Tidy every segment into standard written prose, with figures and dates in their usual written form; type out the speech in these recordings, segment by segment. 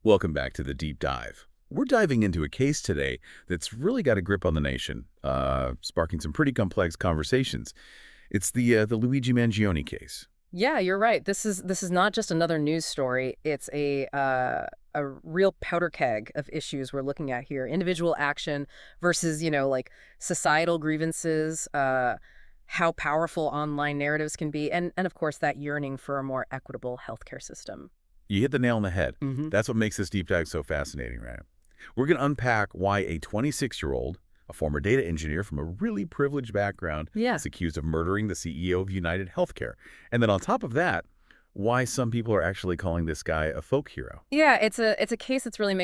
Welcome back to the Deep Dive. We're diving into a case today that's really got a grip on the nation, sparking some pretty complex conversations. It's the Luigi Mangione case. Yeah, you're right. This is not just another news story. It's a real powder keg of issues we're looking at here. Individual action versus, like societal grievances, how powerful online narratives can be, and of course that yearning for a more equitable healthcare system. You hit the nail on the head. Hmm. That's what makes this deep dive so fascinating, right? We're going to unpack why a 26-year-old, a former data engineer from a really privileged background, Yeah. is accused of murdering the CEO of UnitedHealthcare. And then on top of that, why some people are actually calling this guy a folk hero. Yeah, it's a case that's really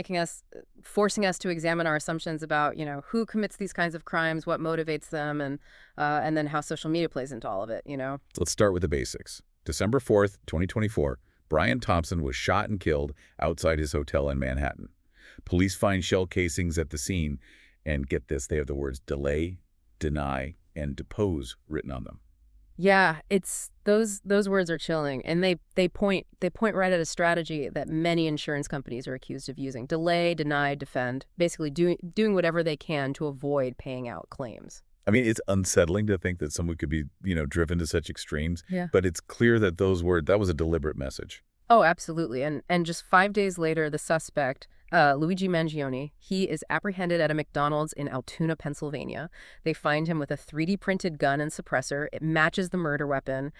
forcing us to examine our assumptions about, who commits these kinds of crimes, what motivates them, and then how social media plays into all of it. Let's start with the basics. December 4th, 2024, Brian Thompson was shot and killed outside his hotel in Manhattan. Police find shell casings at the scene, and get this, they have the words delay, deny, and depose written on them. Yeah, it's those words are chilling, and they point right at a strategy that many insurance companies are accused of using: delay, deny, defend. Basically, doing whatever they can to avoid paying out claims. I mean, it's unsettling to think that someone could be, driven to such extremes, Yeah. but it's clear that that was a deliberate message. Oh, absolutely. And just 5 days later, the suspect, Luigi Mangione, he is apprehended at a McDonald's in Altoona, Pennsylvania. They find him with a 3D printed gun and suppressor. It matches the murder weapon,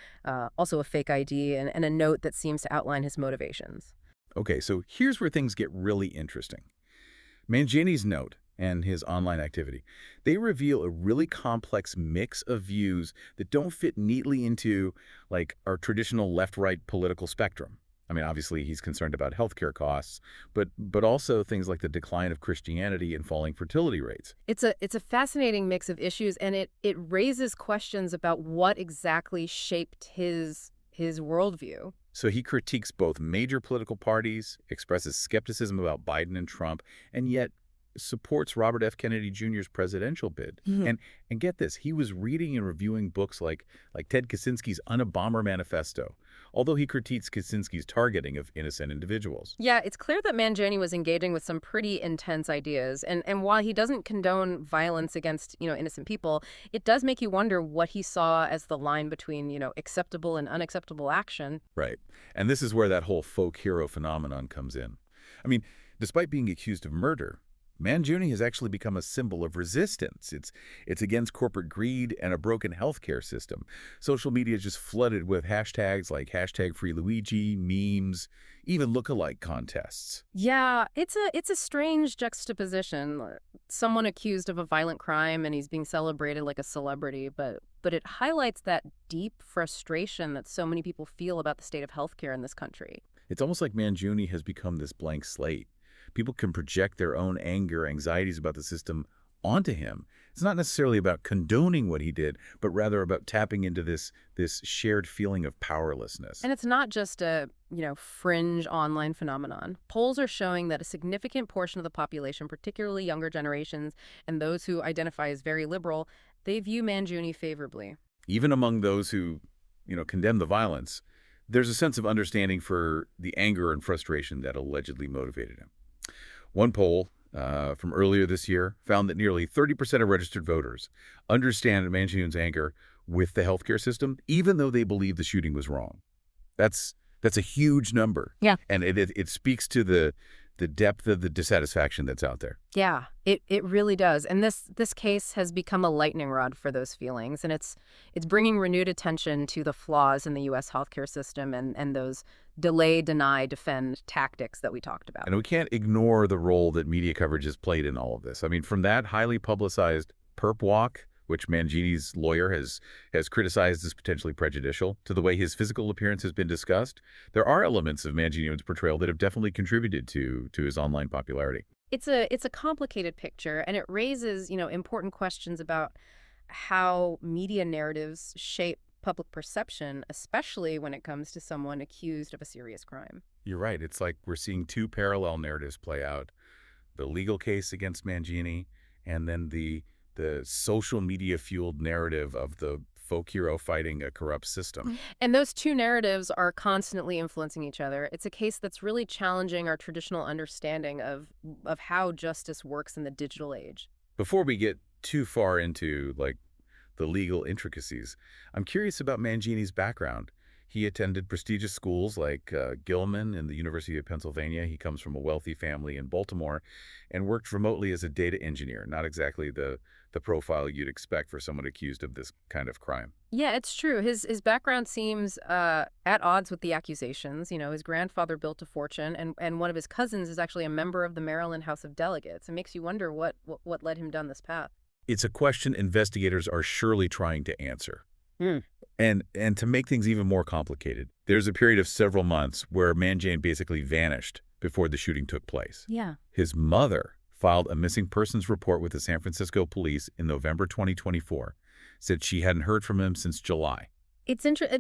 also a fake ID, and a note that seems to outline his motivations. Okay, so here's where things get really interesting. Mangini's note and his online activity, they reveal a really complex mix of views that don't fit neatly into, like, our traditional left-right political spectrum. I mean, obviously, he's concerned about healthcare costs, but also things like the decline of Christianity and falling fertility rates. It's a fascinating mix of issues, and it raises questions about what exactly shaped his worldview. So he critiques both major political parties, expresses skepticism about Biden and Trump, and yet supports Robert F. Kennedy Jr.'s presidential bid. Mhm. And get this, he was reading and reviewing books like Ted Kaczynski's Unabomber Manifesto, although he critiques Kaczynski's targeting of innocent individuals. Yeah, it's clear that Mangione was engaging with some pretty intense ideas. And while he doesn't condone violence against, innocent people, it does make you wonder what he saw as the line between, acceptable and unacceptable action. Right. And this is where that whole folk hero phenomenon comes in. I mean, despite being accused of murder, Mangione has actually become a symbol of resistance. It's against corporate greed and a broken healthcare system. Social media is just flooded with hashtags like #FreeLuigi, memes, even look-alike contests. Yeah, it's a strange juxtaposition. Someone accused of a violent crime and he's being celebrated like a celebrity, but it highlights that deep frustration that so many people feel about the state of healthcare in this country. It's almost like Mangione has become this blank slate. People can project their own anger, anxieties about the system onto him. It's not necessarily about condoning what he did, but rather about tapping into this shared feeling of powerlessness. And it's not just a, fringe online phenomenon. Polls are showing that a significant portion of the population, particularly younger generations and those who identify as very liberal, they view Mangione favorably. Even among those who, condemn the violence, there's a sense of understanding for the anger and frustration that allegedly motivated him. One poll from earlier this year found that nearly 30% of registered voters understand Mangiane's anger with the healthcare system, even though they believe the shooting was wrong. That's a huge number. Yeah. And it speaks to the depth of the dissatisfaction that's out there. Yeah, it really does. And this case has become a lightning rod for those feelings, and it's bringing renewed attention to the flaws in the U.S. healthcare system and those delay, deny, defend tactics that we talked about. And we can't ignore the role that media coverage has played in all of this. I mean, from that highly publicized perp walk, which Mangini's lawyer has criticized as potentially prejudicial, to the way his physical appearance has been discussed, there are elements of Mangini's portrayal that have definitely contributed to his online popularity. It's a complicated picture, and it raises, important questions about how media narratives shape public perception, especially when it comes to someone accused of a serious crime. You're right. It's like we're seeing two parallel narratives play out: the legal case against Mangini, and then the social media fueled narrative of the folk hero fighting a corrupt system. And those two narratives are constantly influencing each other. It's a case that's really challenging our traditional understanding of how justice works in the digital age. Before we get too far into, like, the legal intricacies, I'm curious about Mangione's background. He attended prestigious schools like Gilman and the University of Pennsylvania. He comes from a wealthy family in Baltimore and worked remotely as a data engineer, not exactly the profile you'd expect for someone accused of this kind of crime. Yeah, it's true. His background seems at odds with the accusations. You know, his grandfather built a fortune, and one of his cousins is actually a member of the Maryland House of Delegates. It makes you wonder what led him down this path. It's a question investigators are surely trying to answer. Hmm. And to make things even more complicated, there's a period of several months where Mangione basically vanished before the shooting took place. Yeah. His mother filed a missing persons report with the San Francisco police in November 2024, said she hadn't heard from him since July.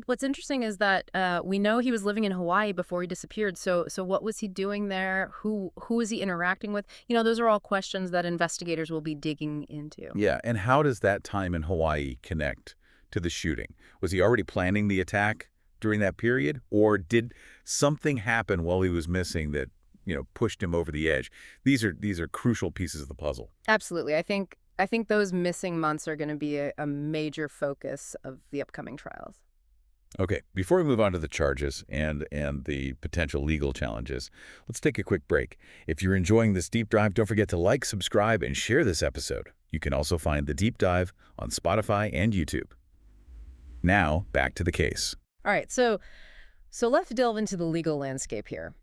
What's interesting is that we know he was living in Hawaii before he disappeared. So what was he doing there? Who was he interacting with? You know, those are all questions that investigators will be digging into. Yeah, and how does that time in Hawaii connect to the shooting? Was he already planning the attack during that period, or did something happen while he was missing that, pushed him over the edge? These are crucial pieces of the puzzle. Absolutely. I think those missing months are going to be a major focus of the upcoming trials. Okay, before we move on to the charges and the potential legal challenges, let's take a quick break. If you're enjoying this deep dive, don't forget to like, subscribe, and share this episode. You can also find the deep dive on Spotify and YouTube. Now, back to the case. All right, so let's delve into the legal landscape here.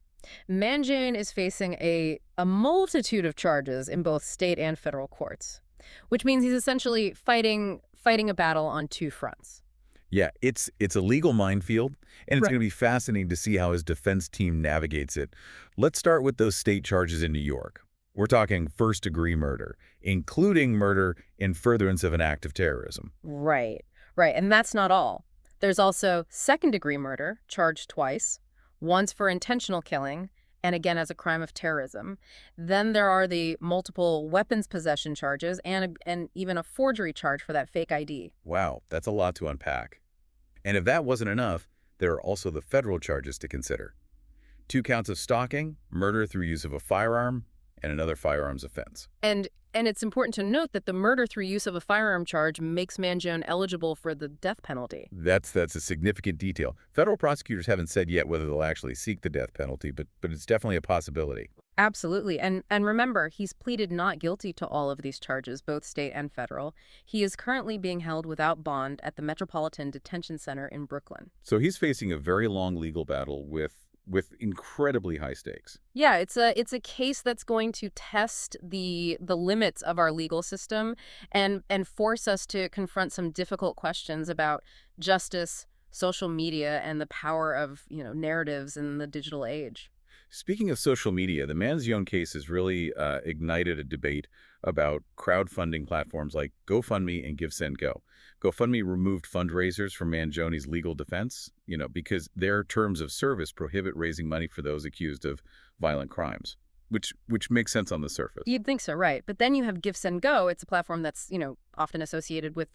Mangione is facing a multitude of charges in both state and federal courts, which means he's essentially fighting a battle on two fronts. Yeah, it's a legal minefield, and it's Right. going to be fascinating to see how his defense team navigates it. Let's start with those state charges in New York. We're talking first-degree murder, including murder in furtherance of an act of terrorism. Right. And that's not all. There's also second-degree murder, charged twice, once for intentional killing, and again as a crime of terrorism. Then there are the multiple weapons possession charges and even a forgery charge for that fake ID. Wow, that's a lot to unpack. And if that wasn't enough, there are also the federal charges to consider. 2 counts of stalking, murder through use of a firearm, and another firearms offense. And it's important to note that the murder through use of a firearm charge makes Mangione eligible for the death penalty. That's a significant detail. Federal prosecutors haven't said yet whether they'll actually seek the death penalty, but it's definitely a possibility. Absolutely. And remember, he's pleaded not guilty to all of these charges, both state and federal. He is currently being held without bond at the Metropolitan Detention Center in Brooklyn. So he's facing a very long legal battle with incredibly high stakes. Yeah, it's a case that's going to test the limits of our legal system and force us to confront some difficult questions about justice, social media, and the power of, narratives in the digital age. Speaking of social media, the Mangione case has really ignited a debate about crowdfunding platforms like GoFundMe and GiveSendGo. GoFundMe removed fundraisers from Mangione's legal defense, because their terms of service prohibit raising money for those accused of violent crimes, which makes sense on the surface. You'd think so, right? But then you have GiveSendGo. It's a platform that's, often associated with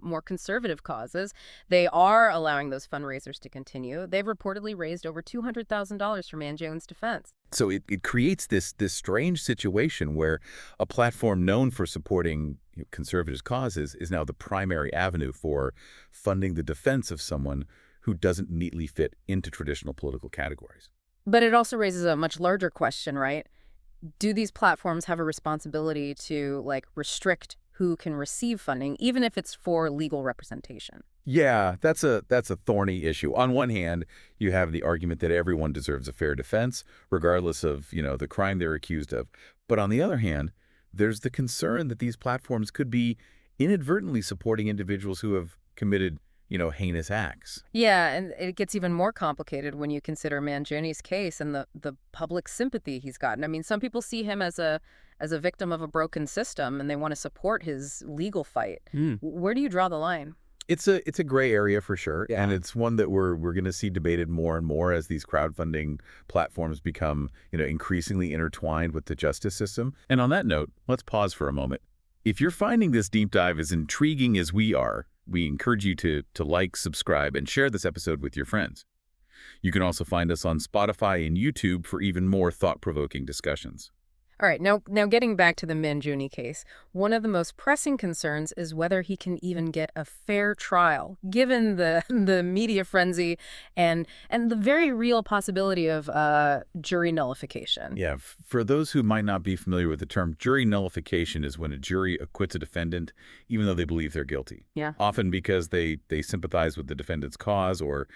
more conservative causes. They are allowing those fundraisers to continue. They've reportedly raised over $200,000 for Mangione's defense. So it creates this strange situation where a platform known for supporting conservative causes is now the primary avenue for funding the defense of someone who doesn't neatly fit into traditional political categories. But it also raises a much larger question, right? Do these platforms have a responsibility to, restrict who can receive funding, even if it's for legal representation? Yeah, that's a thorny issue. On one hand, you have the argument that everyone deserves a fair defense, regardless of, the crime they're accused of. But on the other hand, there's the concern that these platforms could be inadvertently supporting individuals who have committed, heinous acts. Yeah, and it gets even more complicated when you consider Mangione's case and the public sympathy he's gotten. I mean, some people see him as a victim of a broken system, and they want to support his legal fight. Where do you draw the line? It's a gray area for sure, Yeah. and it's one that we're going to see debated more and more as these crowdfunding platforms become, increasingly intertwined with the justice system. And on that note, let's pause for a moment. If you're finding this deep dive as intriguing as we are, We encourage you to like, subscribe, and share this episode with your friends. You can also find us on Spotify and YouTube for even more thought-provoking discussions. All right, now getting back to the Mangione case, one of the most pressing concerns is whether he can even get a fair trial, given the the media frenzy and the very real possibility of jury nullification. Yeah, for those who might not be familiar with the term, jury nullification is when a jury acquits a defendant even though they believe they're guilty. Yeah. Often because they sympathize with the defendant's cause or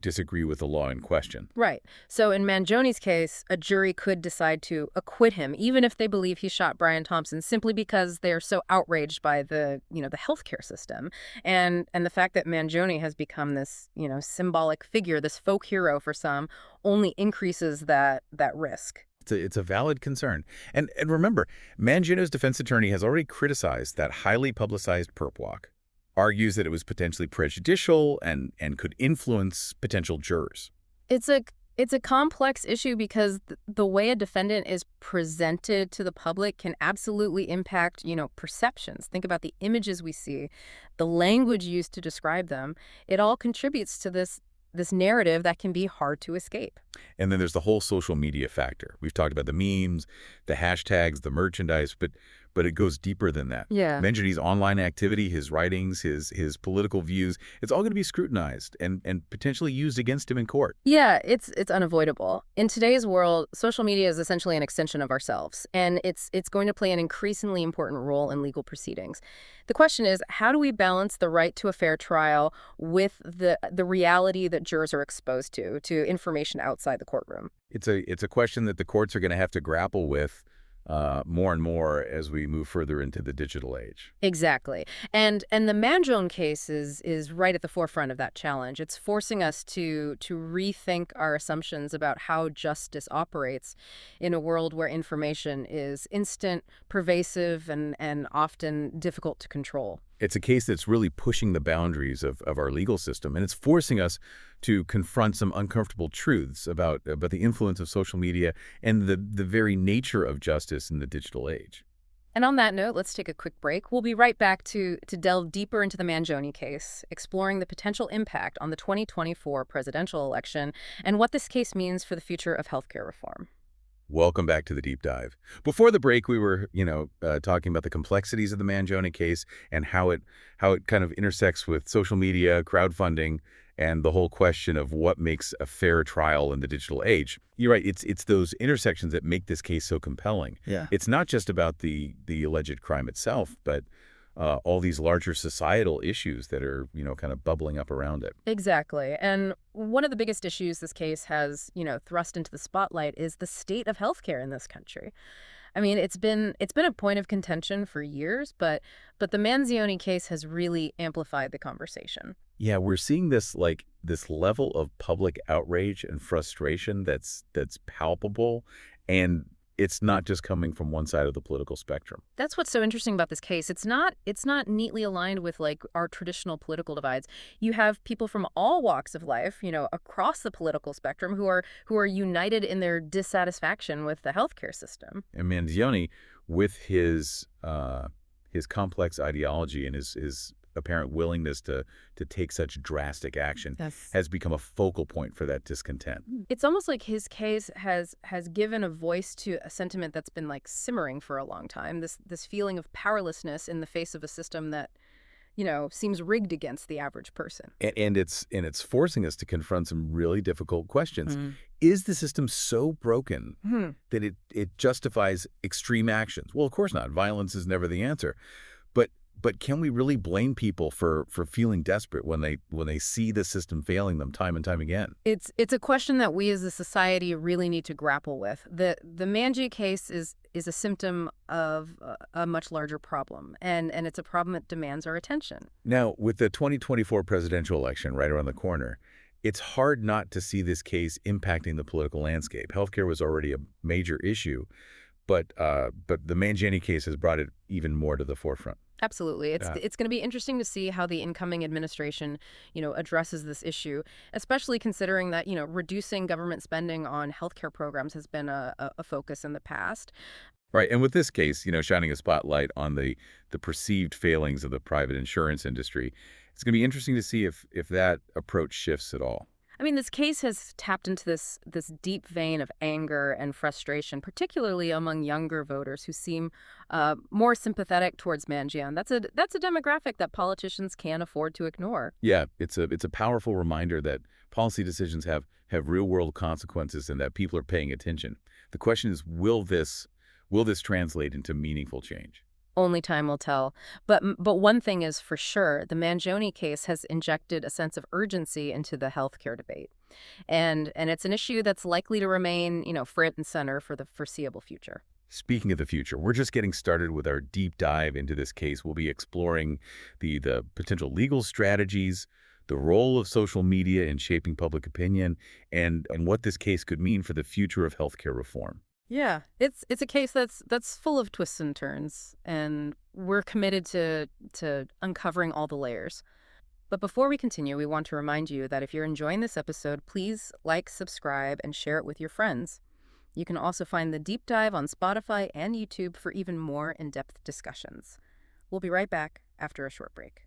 disagree with the law in question. Right. So in Mangione's case, a jury could decide to acquit him, even if they believe he shot Brian Thompson, simply because they are so outraged by the healthcare system. And the fact that Mangione has become this, symbolic figure, this folk hero for some, only increases that risk. It's a valid concern. And remember, Mangione's defense attorney has already criticized that highly publicized perp walk, argues that it was potentially prejudicial and could influence potential jurors. It's a complex issue because the way a defendant is presented to the public can absolutely impact, perceptions. Think about the images we see, the language used to describe them. It all contributes to this narrative that can be hard to escape. And then there's the whole social media factor. We've talked about the memes, the hashtags, the merchandise, but it goes deeper than that. Yeah. Mangione's online activity, his writings, his political views, it's all going to be scrutinized and potentially used against him in court. Yeah, it's unavoidable. In today's world, social media is essentially an extension of ourselves, and it's going to play an increasingly important role in legal proceedings. The question is, how do we balance the right to a fair trial with the reality that jurors are exposed to information outside the courtroom? It's a question that the courts are going to have to grapple with more and more as we move further into the digital age. Exactly. And the Mangione case is right at the forefront of that challenge. It's forcing us to rethink our assumptions about how justice operates in a world where information is instant, pervasive, and often difficult to control. It's a case that's really pushing the boundaries of our legal system, and it's forcing us to confront some uncomfortable truths about the influence of social media and the very nature of justice in the digital age. And on that note, let's take a quick break. We'll be right back to delve deeper into the Mangione case, exploring the potential impact on the 2024 presidential election and what this case means for the future of healthcare reform. Welcome back to the deep dive. Before the break, we were, talking about the complexities of the Mangione case and how it kind of intersects with social media, crowdfunding, and the whole question of what makes a fair trial in the digital age. You're right. It's those intersections that make this case so compelling. Yeah. It's not just about the alleged crime itself, but all these larger societal issues that are, kind of bubbling up around it. Exactly. And one of the biggest issues this case has, thrust into the spotlight is the state of healthcare in this country. I mean, it's been a point of contention for years, but the Mangione case has really amplified the conversation. Yeah, we're seeing this level of public outrage and frustration that's palpable, and it's not just coming from one side of the political spectrum. That's what's so interesting about this case. It's not neatly aligned with our traditional political divides. You have people from all walks of life, across the political spectrum who are united in their dissatisfaction with the healthcare system. And Mangione, with his complex ideology and his apparent willingness to take such drastic action, Yes. has become a focal point for that discontent. It's almost like his case has given a voice to a sentiment that's been simmering for a long time. This feeling of powerlessness in the face of a system that, seems rigged against the average person. And it's forcing us to confront some really difficult questions. Is the system so broken that it justifies extreme actions? Well, of course not. Violence is never the answer. But can we really blame people for feeling desperate when they see the system failing them time and time again? It's a question that we as a society really need to grapple with. The Mangione case is a symptom of a much larger problem, and it's a problem that demands our attention. Now, with the 2024 presidential election right around the corner, it's hard not to see this case impacting the political landscape. Healthcare was already a major issue, but the Mangione case has brought it even more to the forefront. Absolutely. It's going to be interesting to see how the incoming administration, addresses this issue, especially considering that, reducing government spending on healthcare programs has been a focus in the past. Right. And with this case, shining a spotlight on the perceived failings of the private insurance industry, it's going to be interesting to see if that approach shifts at all. I mean, this case has tapped into this deep vein of anger and frustration, particularly among younger voters who seem more sympathetic towards Mangione. That's a demographic that politicians can't afford to ignore. Yeah, it's a powerful reminder that policy decisions have real-world consequences and that people are paying attention. The question is, will this translate into meaningful change? Only time will tell. But one thing is for sure, the Mangione case has injected a sense of urgency into the healthcare debate. And it's an issue that's likely to remain, front and center for the foreseeable future. Speaking of the future, we're just getting started with our deep dive into this case. We'll be exploring the potential legal strategies, the role of social media in shaping public opinion, and what this case could mean for the future of healthcare reform. Yeah, it's a case that's full of twists and turns, and we're committed to uncovering all the layers. But before we continue, we want to remind you that if you're enjoying this episode, please like, subscribe, and share it with your friends. You can also find the deep dive on Spotify and YouTube for even more in-depth discussions. We'll be right back after a short break.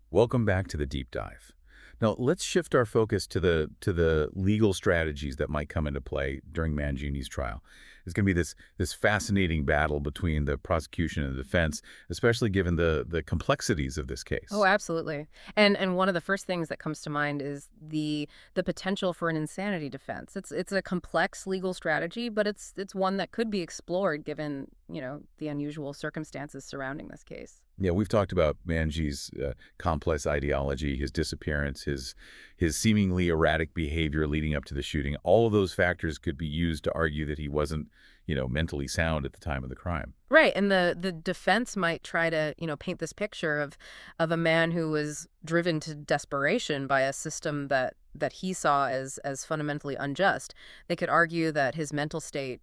Welcome back to the deep dive. Now, let's shift our focus to the legal strategies that might come into play during Mangione's trial. It's going to be this fascinating battle between the prosecution and the defense, especially given the complexities of this case. Oh, absolutely. And one of the first things that comes to mind is the potential for an insanity defense. It's a complex legal strategy, but it's one that could be explored given, the unusual circumstances surrounding this case. Yeah, we've talked about Mangione's complex ideology, his disappearance, his seemingly erratic behavior leading up to the shooting. All of those factors could be used to argue that he wasn't, mentally sound at the time of the crime. Right, and the defense might try to, paint this picture of a man who was driven to desperation by a system that he saw as fundamentally unjust. They could argue that his mental state,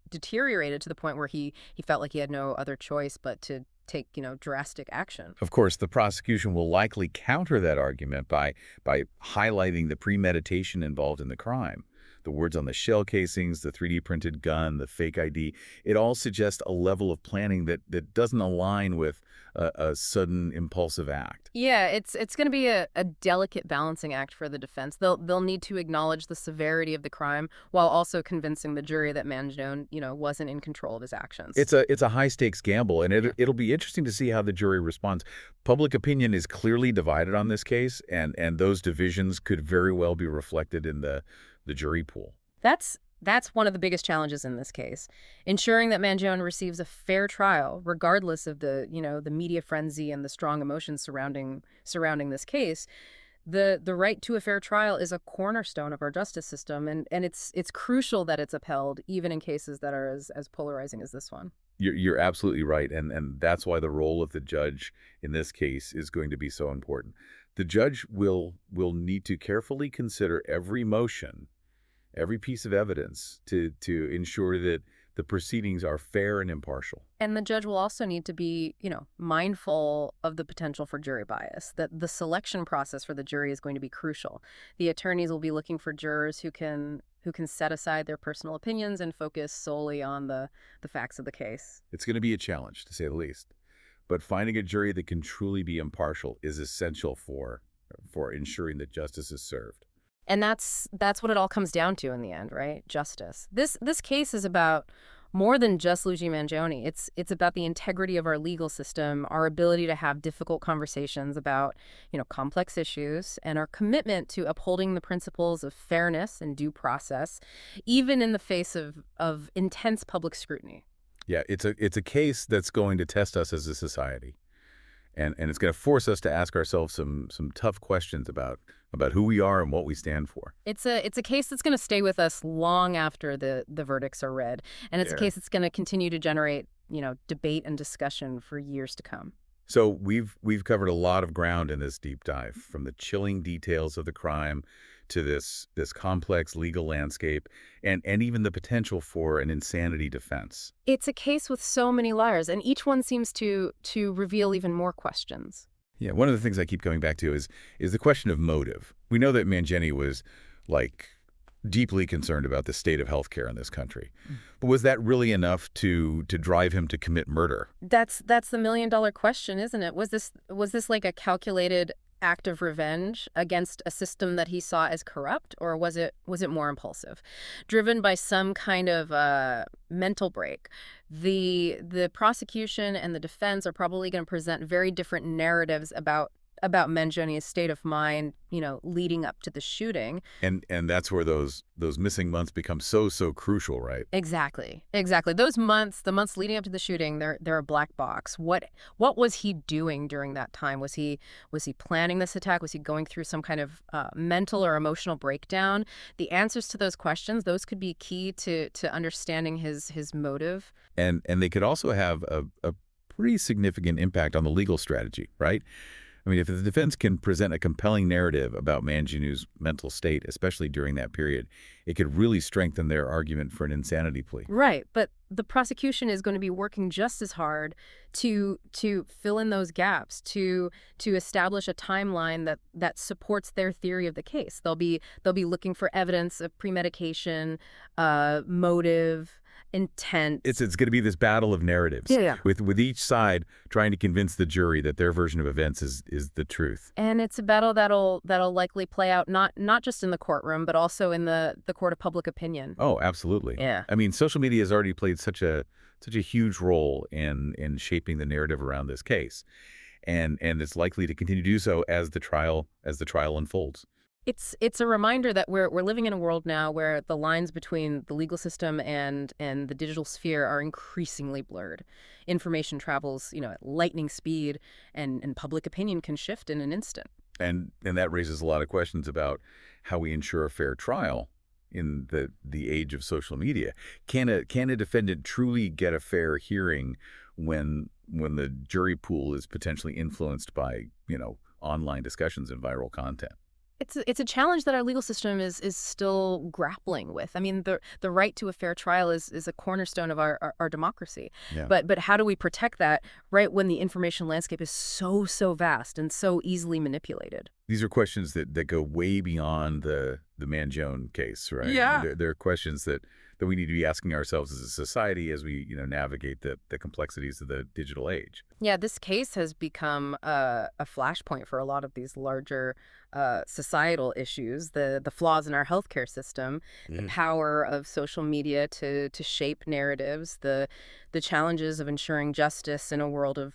deteriorated to the point where he felt like he had no other choice but to take, drastic action. Of course, the prosecution will likely counter that argument by highlighting the premeditation involved in the crime. The words on the shell casings, the 3D printed gun, the fake ID, it all suggests a level of planning that doesn't align with a sudden impulsive act. Yeah, it's going to be a delicate balancing act for the defense. They'll need to acknowledge the severity of the crime while also convincing the jury that Mangione, wasn't in control of his actions. It's a high stakes gamble, and it'll be interesting to see how the jury responds. Public opinion is clearly divided on this case, and those divisions could very well be reflected in the jury pool. That's one of the biggest challenges in this case, ensuring that Mangione receives a fair trial, regardless of the media frenzy and the strong emotions surrounding this case. The right to a fair trial is a cornerstone of our justice system, and it's crucial that it's upheld, even in cases that are as polarizing as this one. You're absolutely right, and that's why the role of the judge in this case is going to be so important. The judge will need to carefully consider every motion, every piece of evidence to ensure that the proceedings are fair and impartial. And the judge will also need to be, mindful of the potential for jury bias, that the selection process for the jury is going to be crucial. The attorneys will be looking for jurors who can set aside their personal opinions and focus solely on the facts of the case. It's going to be a challenge, to say the least. But finding a jury that can truly be impartial is essential for ensuring that justice is served. And that's what it all comes down to in the end, right? Justice. This case is about more than just Luigi Mangione. It's about the integrity of our legal system, our ability to have difficult conversations about, complex issues, and our commitment to upholding the principles of fairness and due process, even in the face of intense public scrutiny. Yeah, it's a case that's going to test us as a society. And it's going to force us to ask ourselves some tough questions about who we are and what we stand for. It's a case that's going to stay with us long after the verdicts are read, and it's a case that's going to continue to generate debate and discussion for years to come. So we've covered a lot of ground in this deep dive, from the chilling details of the crime to this complex legal landscape and even the potential for an insanity defense. It's a case with so many layers, and each one seems to reveal even more questions. Yeah, one of the things I keep coming back to is the question of motive. We know that Mangione was, like, deeply concerned about the state of healthcare in this country. But was that really enough to drive him to commit murder? That's the million-dollar question, isn't it? Was this like a calculated act of revenge against a system that he saw as corrupt, or was it more impulsive, driven by some kind of mental break? The prosecution and the defense are probably going to present very different narratives about Mangione's state of mind, leading up to the shooting. And that's where those missing months become so crucial, right? Exactly. Exactly. The months leading up to the shooting, they're a black box. What was he doing during that time? Was he planning this attack? Was he going through some kind of mental or emotional breakdown? The answers to those questions, those could be key to understanding his motive. And they could also have a pretty significant impact on the legal strategy, right? I mean, if the defense can present a compelling narrative about Mangione's mental state, especially during that period, it could really strengthen their argument for an insanity plea. Right, but the prosecution is going to be working just as hard to fill in those gaps, to establish a timeline that supports their theory of the case. They'll be looking for evidence of premedication, motive, intent. It's going to be this battle of narratives, Yeah. with each side trying to convince the jury that their version of events is the truth. And it's a battle that'll likely play out not just in the courtroom, but also in the court of public opinion. Oh, absolutely. Yeah. I mean, social media has already played such a huge role in shaping the narrative around this case, and it's likely to continue to do so as the trial unfolds. It's a reminder that we're living in a world now where the lines between the legal system and the digital sphere are increasingly blurred. Information travels, at lightning speed, and public opinion can shift in an instant. And that raises a lot of questions about how we ensure a fair trial in the age of social media. Can a defendant truly get a fair hearing when the jury pool is potentially influenced by, online discussions and viral content? It's a challenge that our legal system is still grappling with. I mean, the right to a fair trial is a cornerstone of our democracy. Yeah. But how do we protect that right when the information landscape is so vast and so easily manipulated? These are questions that go way beyond the Mangione case, right? Yeah. They're questions that we need to be asking ourselves as a society as we navigate the complexities of the digital age. Yeah, this case has become a flashpoint for a lot of these larger societal issues, the flaws in our healthcare system, the power of social media to shape narratives, the challenges of ensuring justice in a world of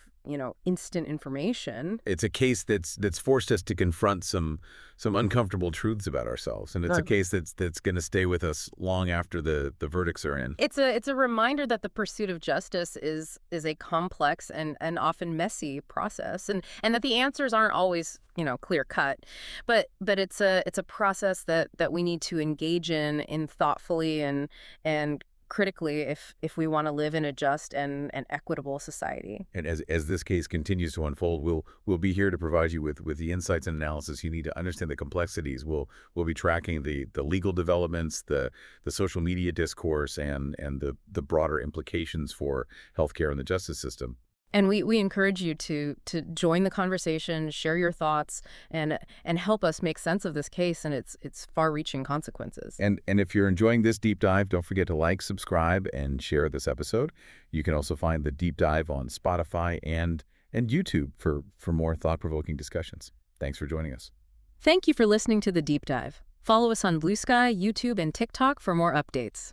instant information. It's a case that's forced us to confront some uncomfortable truths about ourselves, and it's a case that's going to stay with us long after the verdicts are in. It's a reminder that the pursuit of justice is a complex and often messy process, and that the answers aren't always clear cut, but it's a process that we need to engage in thoughtfully and critically if we want to live in a just and equitable society. And as this case continues to unfold, we'll be here to provide you with the insights and analysis you need to understand the complexities. We'll be tracking the legal developments, the social media discourse, and the broader implications for healthcare and the justice system. And we encourage you to join the conversation, share your thoughts, and help us make sense of this case and its far-reaching consequences. And if you're enjoying this deep dive, don't forget to like, subscribe, and share this episode. You can also find the deep dive on Spotify and YouTube for more thought-provoking discussions. Thanks for joining us. Thank you for listening to The Deep Dive. Follow us on Blue Sky, YouTube, and TikTok for more updates.